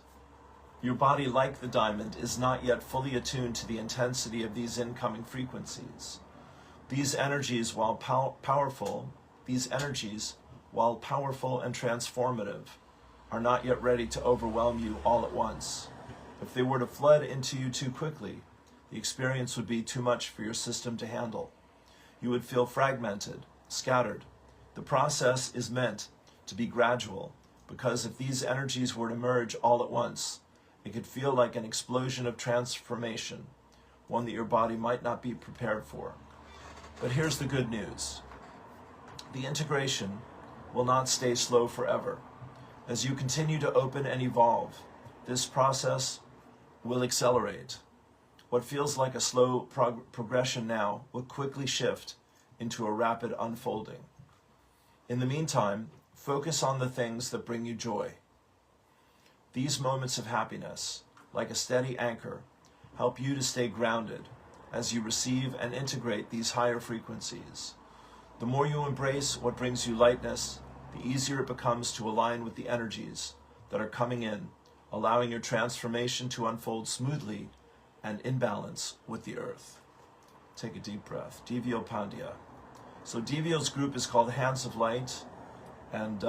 Your body, like the diamond, is not yet fully attuned to the intensity of these incoming frequencies. These energies, while powerful and transformative, are not yet ready to overwhelm you all at once. If they were to flood into you too quickly, the experience would be too much for your system to handle. You would feel fragmented, scattered. The process is meant to be gradual, because if these energies were to merge all at once, it could feel like an explosion of transformation, one that your body might not be prepared for. But here's the good news. The integration will not stay slow forever. As you continue to open and evolve, this process will accelerate. What feels like a slow progression now will quickly shift into a rapid unfolding. In the meantime, focus on the things that bring you joy. These moments of happiness, like a steady anchor, help you to stay grounded as you receive and integrate these higher frequencies. The more you embrace what brings you lightness, the easier it becomes to align with the energies that are coming in, allowing your transformation to unfold smoothly and in balance with the earth. Take a deep breath. DVL Pandya. So DVL's group is called Hands of Light, and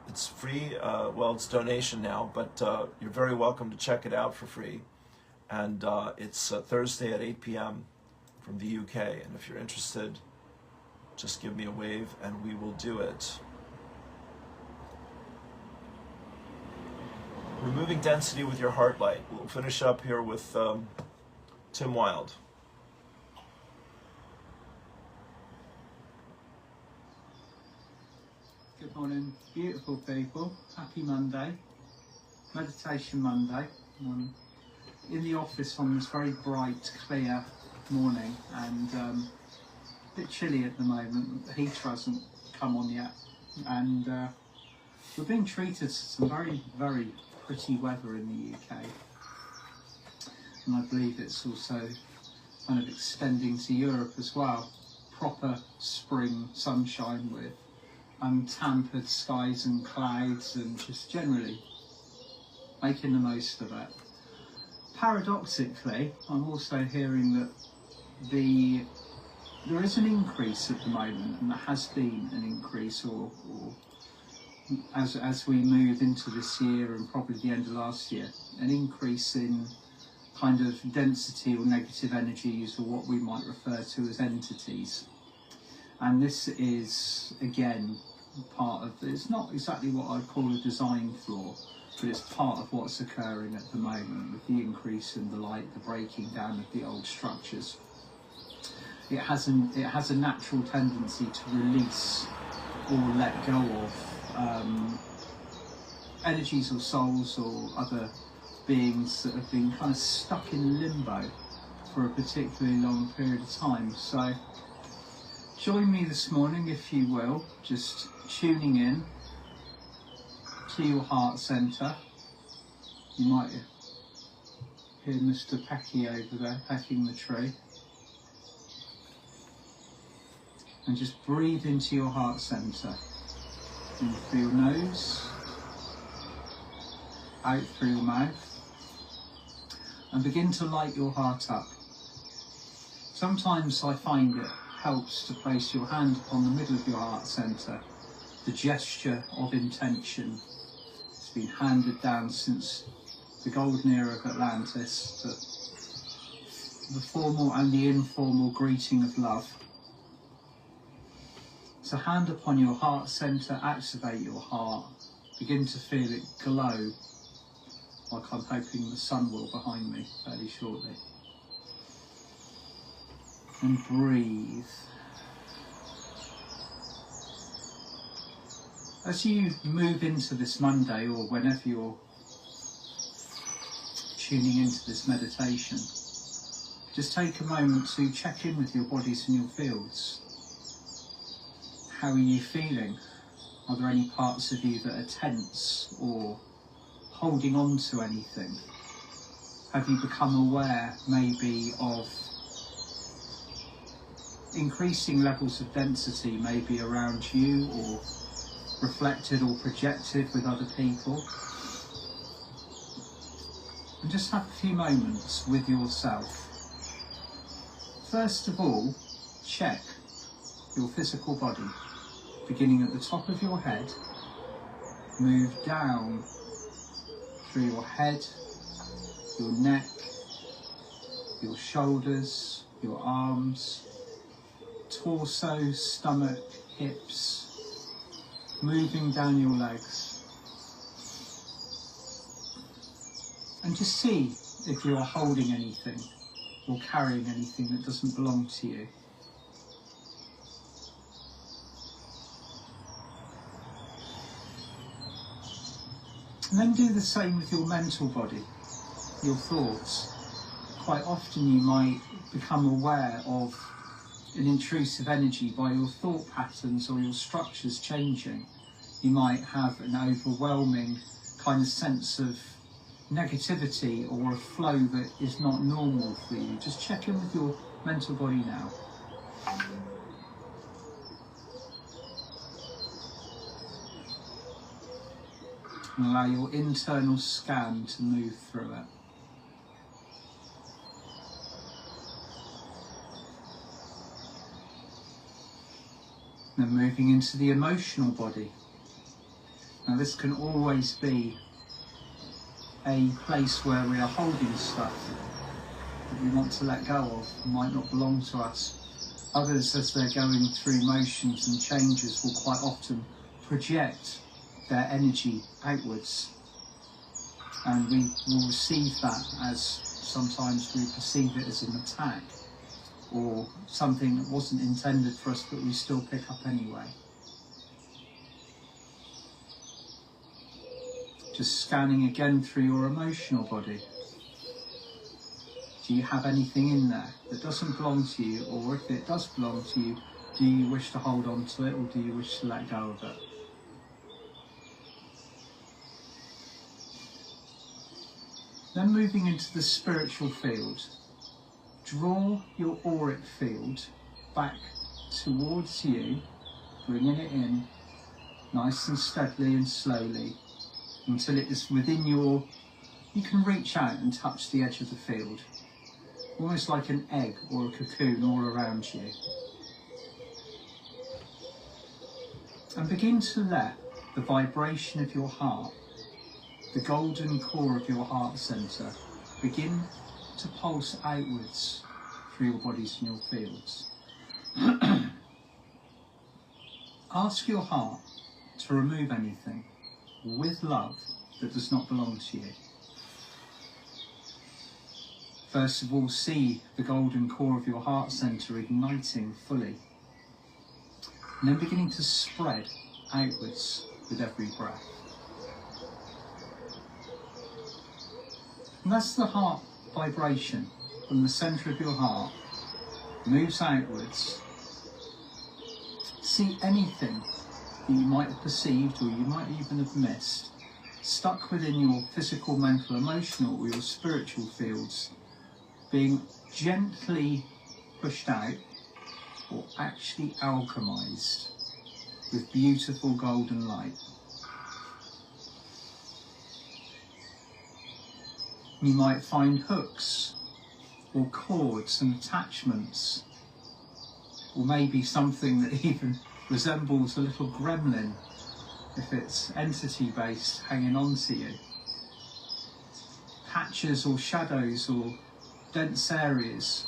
it's free. It's donation now, but you're very welcome to check it out for free. And it's Thursday at 8 p.m. from the UK. And if you're interested, just give me a wave and we will do it. Removing density with your heart light. We'll finish up here with Tim Wilde. Good morning, beautiful people. Happy Monday, Meditation Monday. I'm in the office on this very bright, clear morning, and a bit chilly at the moment. The heater hasn't come on yet, and we're being treated to some very, very pretty weather in the UK. and I believe it's also kind of extending to Europe as well. Proper spring sunshine with untampered skies and clouds, and just generally making the most of it. Paradoxically, I'm also hearing that there is an increase at the moment, and there has been an increase, or as we move into this year and probably the end of last year, an increase in kind of density or negative energies, or what we might refer to as entities. And this is, again, part of, it's not exactly what I'd call a design flaw, but it's part of what's occurring at the moment with the increase in the light, the breaking down of the old structures. It has a natural tendency to release or let go of energies or souls or other beings that have been kind of stuck in limbo for a particularly long period of time. So join me this morning, if you will, just tuning in to your heart centre. You might hear Mr. Pecky over there pecking the tree. And just breathe into your heart centre. In through your nose, out through your mouth, and begin to light your heart up. Sometimes I find it helps to place your hand upon the middle of your heart centre. The gesture of intention has been handed down since the golden era of Atlantis, the formal and the informal greeting of love. So hand upon your heart centre, activate your heart, begin to feel it glow, like I'm hoping the sun will behind me fairly shortly. And breathe. As you move into this Monday, or whenever you're tuning into this meditation, just take a moment to check in with your bodies and your fields. How are you feeling? Are there any parts of you that are tense or holding on to anything? Have you become aware maybe of increasing levels of density maybe around you, or reflected or projected with other people? And just have a few moments with yourself. First of all, check your physical body. Beginning at the top of your head, move down through your head, your neck, your shoulders, your arms, torso, stomach, hips, moving down your legs. And just see if you are holding anything or carrying anything that doesn't belong to you. And then do the same with your mental body, your thoughts. Quite often you might become aware of an intrusive energy by your thought patterns or your structures changing. You might have an overwhelming kind of sense of negativity or a flow that is not normal for you. Just check in with your mental body now. And allow your internal scan to move through it. Then moving into the emotional body. Now this can always be a place where we are holding stuff that we want to let go of, might not belong to us. Others, as they're going through motions and changes, will quite often project their energy outwards, and we will receive that as, sometimes we perceive it as an attack or something that wasn't intended for us, but we still pick up anyway. Just scanning again through your emotional body. Do you have anything in there that doesn't belong to you, or if it does belong to you, do you wish to hold on to it, or do you wish to let go of it? Then moving into the spiritual field, draw your auric field back towards you, bringing it in nice and steadily and slowly until it is within your, you can reach out and touch the edge of the field, almost like an egg or a cocoon all around you. And begin to let the vibration of your heart, the golden core of your heart centre, begin to pulse outwards through your bodies and your fields. Ask your heart to remove anything with love that does not belong to you. First of all, see the golden core of your heart centre igniting fully, and then beginning to spread outwards with every breath. And that's the heart vibration from the centre of your heart, moves outwards. See anything that you might have perceived or you might even have missed, stuck within your physical, mental, emotional or your spiritual fields, being gently pushed out or actually alchemized with beautiful golden light. You might find hooks or cords and attachments, or maybe something that even resembles a little gremlin, if it's entity-based, hanging on to you. Patches or shadows or dense areas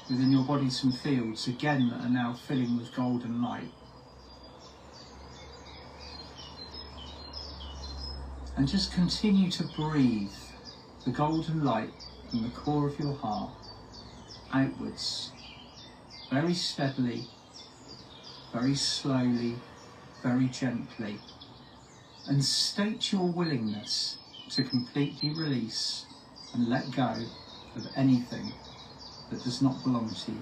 within your bodies and fields, again, that are now filling with golden light. And just continue to breathe the golden light from the core of your heart outwards, very steadily, very slowly, very gently, and state your willingness to completely release and let go of anything that does not belong to you.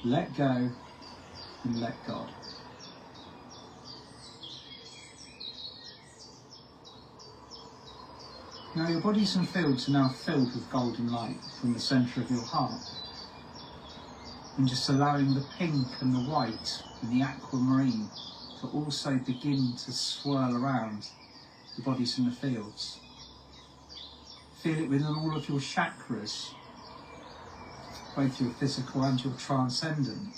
Let go and let God. Now your bodies and fields are now filled with golden light from the centre of your heart. And just allowing the pink and the white and the aquamarine to also begin to swirl around the bodies and the fields. Feel it within all of your chakras, both your physical and your transcendent.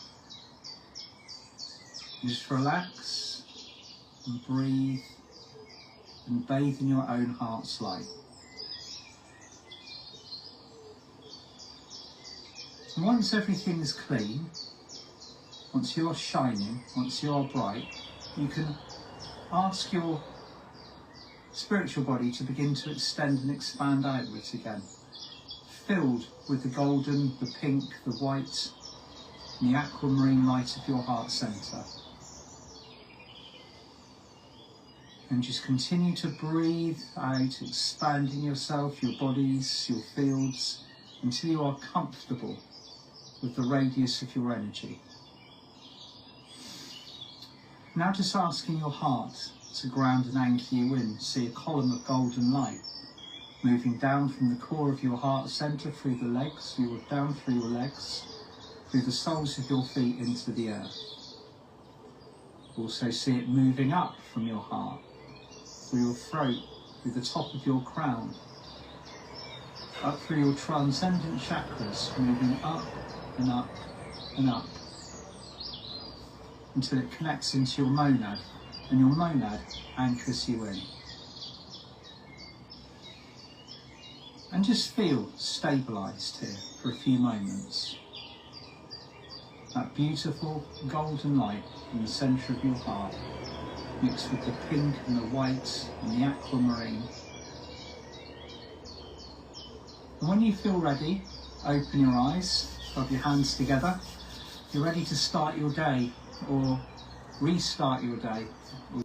And just relax and breathe and bathe in your own heart's light. And once everything is clean, once you are shining, once you are bright, you can ask your spiritual body to begin to extend and expand outwards again, filled with the golden, the pink, the white, and the aquamarine light of your heart centre. And just continue to breathe out, expanding yourself, your bodies, your fields, until you are comfortable with the radius of your energy. Now just asking your heart to ground and anchor you in. See a column of golden light moving down from the core of your heart centre through the legs, down through your legs, through the soles of your feet into the earth. Also see it moving up from your heart, through your throat, through the top of your crown, up through your transcendent chakras, moving up and up and up until it connects into your monad, and your monad anchors you in. And just feel stabilised here for a few moments. That beautiful golden light in the centre of your heart, mixed with the pink and the white and the aquamarine. And when you feel ready, open your eyes, rub your hands together. You're ready to start your day or restart your day, or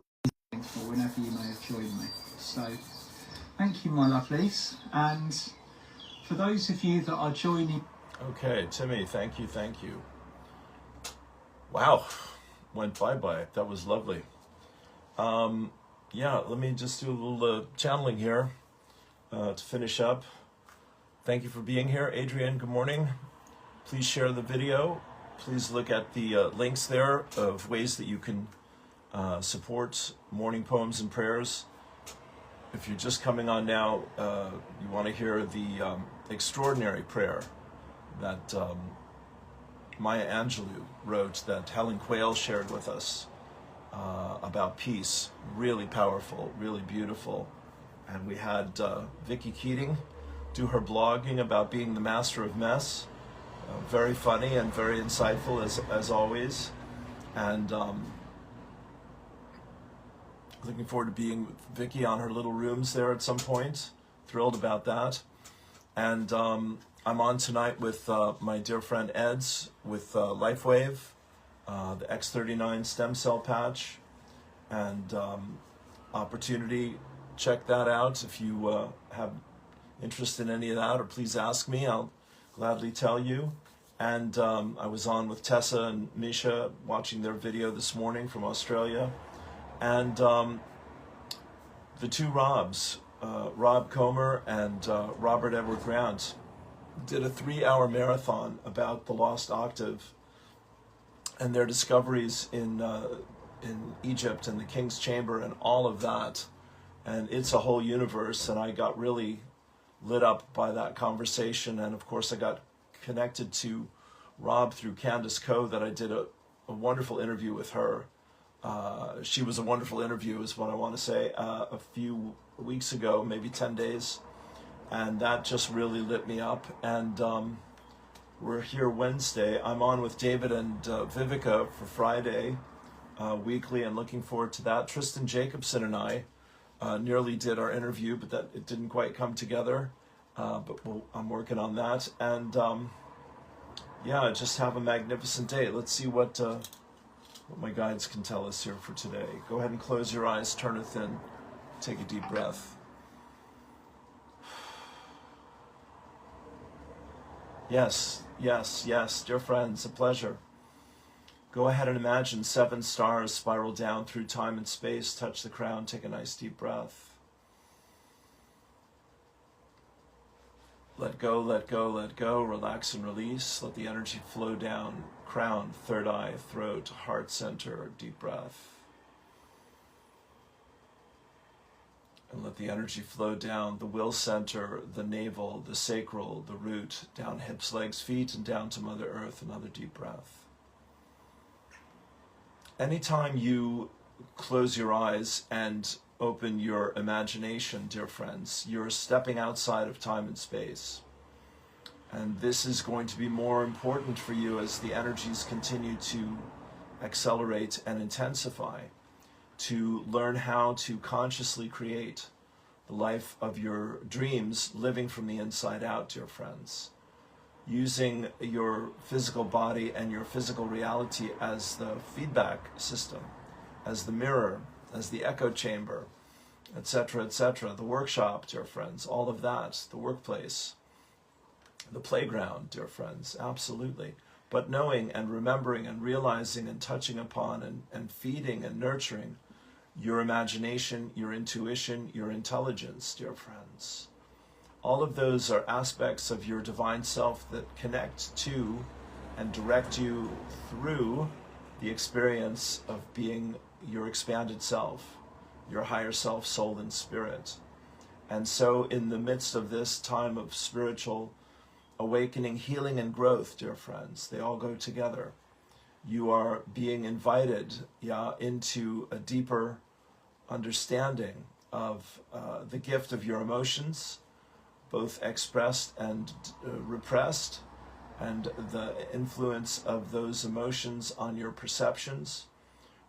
whenever you may have joined me. So thank you, my lovelies. And for those of you that are joining... Okay, Timmy, thank you, thank you. Wow, went bye-bye. That was lovely. yeah, let me just do a little channeling here to finish up. Thank you for being here. Adrienne, good morning. Please share the video. Please look at the links there of ways that you can support morning poems and prayers. If you're just coming on now, you want to hear the extraordinary prayer that Maya Angelou wrote, that Helen Quayle shared with us about peace. Really powerful, really beautiful. And we had Vicky Keating do her blogging about being the master of mess. Very funny and very insightful as always. And looking forward to being with Vicky on her little rooms there at some point. Thrilled about that. And I'm on tonight with my dear friend Eds with LifeWave, the X39 stem cell patch, and opportunity. Check that out if you have interest in any of that, or please ask me. I'll gladly tell you. And I was on with Tessa and Misha watching their video this morning from Australia. And the two Robs, Rob Comer and Robert Edward Grant, did a 3-hour marathon about the lost octave and their discoveries in Egypt and the King's Chamber and all of that. And it's a whole universe, and I got really lit up by that conversation. And of course I got connected to Rob through Candace Coe, that I did a wonderful interview with her. She was a wonderful interview is what I want to say, a few weeks ago, maybe 10 days. And that just really lit me up. And we're here Wednesday. I'm on with David and Vivica for Friday weekly, and looking forward to that. Tristan Jacobson and I nearly did our interview, but that it didn't quite come together. But I'm working on that. And yeah, just have a magnificent day. Let's see what my guides can tell us here for today. Go ahead and close your eyes, turn it in, take a deep breath. Yes, yes, yes, dear friends, a pleasure. Go ahead and imagine 7 stars spiral down through time and space, touch the crown, take a nice deep breath. Let go, let go, let go, relax and release. Let the energy flow down, crown, third eye, throat, heart center, deep breath. And let the energy flow down the will center, the navel, the sacral, the root, down hips, legs, feet, and down to Mother Earth. Another deep breath. Anytime you close your eyes and open your imagination, dear friends, you're stepping outside of time and space. And this is going to be more important for you as the energies continue to accelerate and intensify, to learn how to consciously create the life of your dreams, living from the inside out, dear friends, using your physical body and your physical reality as the feedback system, as the mirror, as the echo chamber, etc., etc., the workshop, dear friends, all of that, the workplace, the playground, dear friends, absolutely. But knowing and remembering and realizing and touching upon and feeding and nurturing your imagination, your intuition, your intelligence, dear friends. All of those are aspects of your divine self that connect to and direct you through the experience of being your expanded self, your higher self, soul, and spirit. And so in the midst of this time of spiritual awakening, healing, and growth, dear friends, they all go together. You are being invited into a deeper understanding of the gift of your emotions, both expressed and repressed, and the influence of those emotions on your perceptions,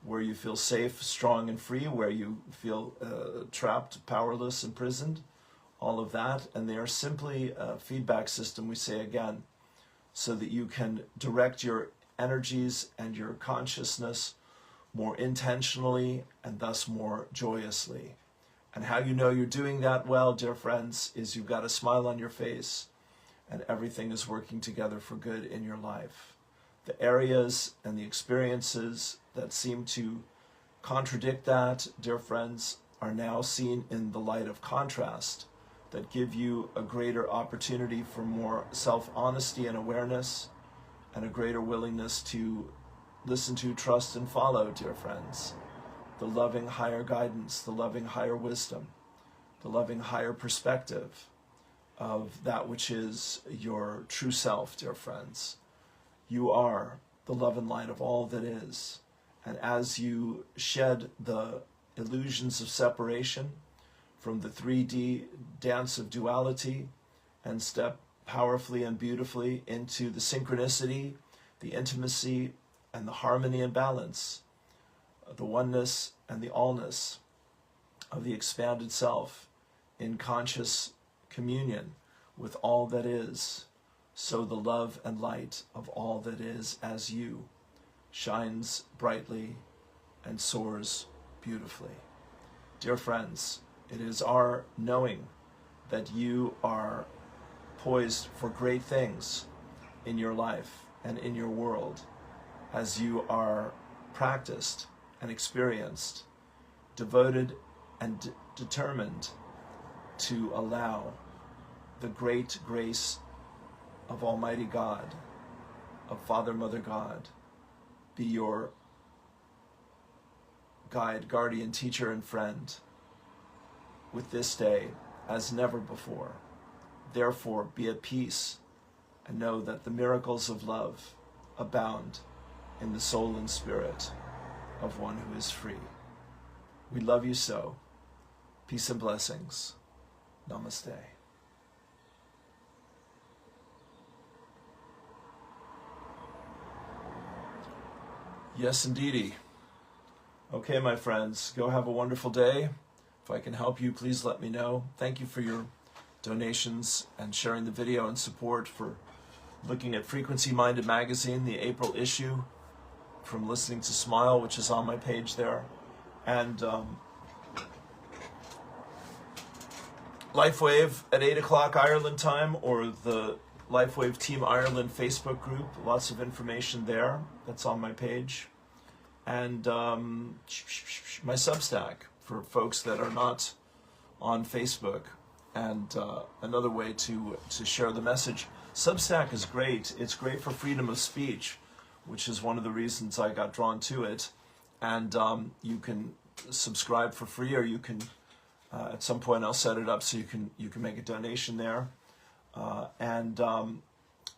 where you feel safe, strong, and free, where you feel trapped, powerless, imprisoned, all of that. And they are simply a feedback system, we say again, so that you can direct your energies and your consciousness more intentionally and thus more joyously. And how you know you're doing that well, dear friends, is you've got a smile on your face and everything is working together for good in your life. The areas and the experiences that seem to contradict that, dear friends, are now seen in the light of contrast that give you a greater opportunity for more self-honesty and awareness, and a greater willingness to listen to, trust, and follow, dear friends, the loving higher guidance, the loving higher wisdom, the loving higher perspective of that which is your true self, dear friends. You are the love and light of all that is. And as you shed the illusions of separation from the 3D dance of duality and step powerfully and beautifully into the synchronicity, the intimacy, and the harmony and balance, the oneness and the allness of the expanded self in conscious communion with all that is, so the love and light of all that is as you shines brightly and soars beautifully. Dear friends, it is our knowing that you are poised for great things in your life and in your world as you are practiced and experienced, devoted and determined to allow the great grace of Almighty God, of Father, Mother God, be your guide, guardian, teacher, and friend with this day as never before. Therefore, be at peace and know that the miracles of love abound in the soul and spirit of one who is free. We love you so. Peace and blessings. Namaste. Yes, indeedy. Okay, my friends, go have a wonderful day. If I can help you, please let me know. Thank you for your donations and sharing the video and support for looking at Frequency Minded Magazine, the April issue, from Listening to Smile, which is on my page there. And LifeWave at 8 o'clock Ireland time, or the LifeWave Team Ireland Facebook group. Lots of information there. That's on my page. And my Substack for folks that are not on Facebook. And another way to share the message. Substack is great. It's great for freedom of speech, which is one of the reasons I got drawn to it. And you can subscribe for free, or you can, at some point I'll set it up so you can make a donation there. And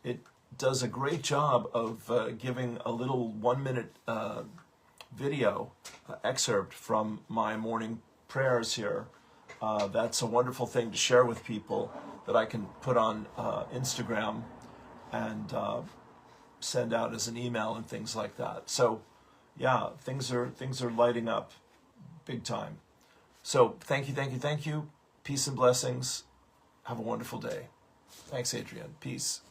it does a great job of giving a little 1-minute video excerpt from my morning prayers here. That's a wonderful thing to share with people that I can put on Instagram and send out as an email and things like that. So yeah, things are lighting up big time. So thank you. Peace and blessings. Have a wonderful day. Thanks, Adrian. Peace.